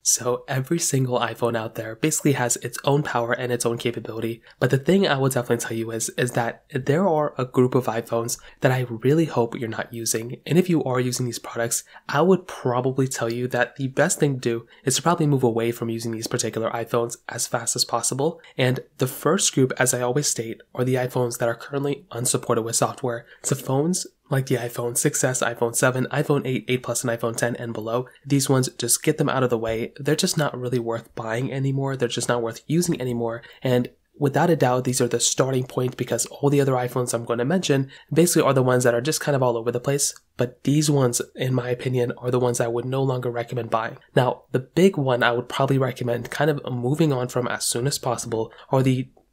So every single iPhone out there basically has its own power and its own capability. But the thing I will definitely tell you is that there are a group of iPhones that I really hope you're not using. And if you are using these products, I would probably tell you that the best thing to do is to probably move away from using these particular iPhones as fast as possible. And the first group, as I always state, are the iPhones that are currently unsupported with software. So phones like the iPhone 6s, iPhone 7, iPhone 8, 8 Plus, and iPhone 10 and below. These ones, just get them out of the way. They're just not really worth buying anymore. They're just not worth using anymore. And without a doubt, these are the starting point because all the other iPhones I'm going to mention basically are the ones that are just kind of all over the place. But these ones, in my opinion, are the ones I would no longer recommend buying. Now, the big one I would probably recommend kind of moving on from as soon as possible are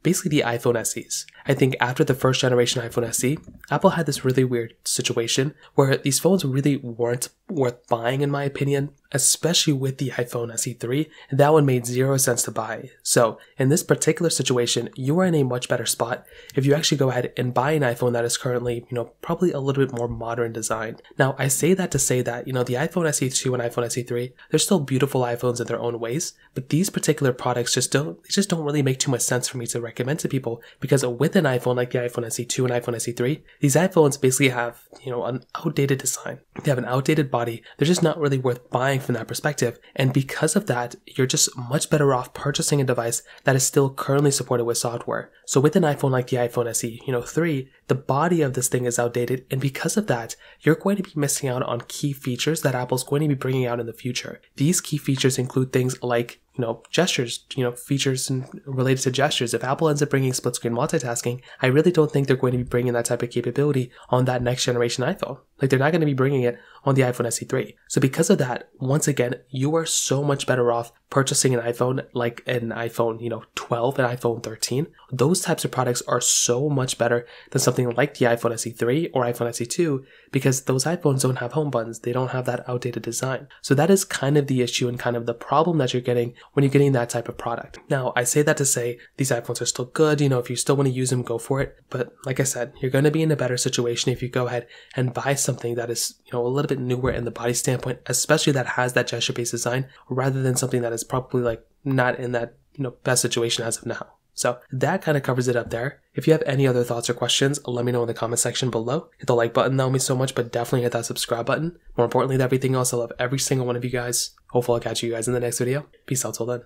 basically the iPhone SEs. I think after the first generation iPhone SE, Apple had this really weird situation where these phones really weren't worth buying in my opinion, especially with the iPhone SE3, and that one made zero sense to buy. So in this particular situation, you are in a much better spot if you actually go ahead and buy an iPhone that is currently, probably a little bit more modern design. Now, I say that to say that, the iPhone SE2 and iPhone SE3, they're still beautiful iPhones in their own ways, but these particular products just don't really make too much sense for me to recommend to people because with an iPhone like the iPhone SE2 and iPhone SE3, these iPhones basically have, an outdated design. They have an outdated body. They're just not really worth buying from that perspective. And because of that, you're just much better off purchasing a device that is still currently supported with software. So with an iPhone like the iPhone SE, 3, the body of this thing is outdated. And because of that, you're going to be missing out on key features that Apple's going to be bringing out in the future. These key features include things like gestures, features related to gestures. If Apple ends up bringing split screen multitasking, I really don't think they're going to be bringing that type of capability on that next generation iPhone. Like they're not going to be bringing it on the iPhone SE3. So because of that, once again, you are so much better off purchasing an iPhone like an iPhone, 12 and iPhone 13. Those types of products are so much better than something like the iPhone SE3 or iPhone SE2 because those iPhones don't have home buttons. They don't have that outdated design. So that is kind of the issue and kind of the problem that you're getting when you're getting that type of product. Now, I say that to say these iPhones are still good. If you still want to use them, go for it. But like I said, you're going to be in a better situation if you go ahead and buy something that is, a little bit newer in the body standpoint, especially that has that gesture-based design, rather than something that is probably like not in that, best situation as of now. So that kind of covers it up there. If you have any other thoughts or questions, let me know in the comment section below. Hit the like button, that would mean so much, but definitely hit that subscribe button. More importantly than everything else, I love every single one of you guys. Hopefully I'll catch you guys in the next video. Peace out till then.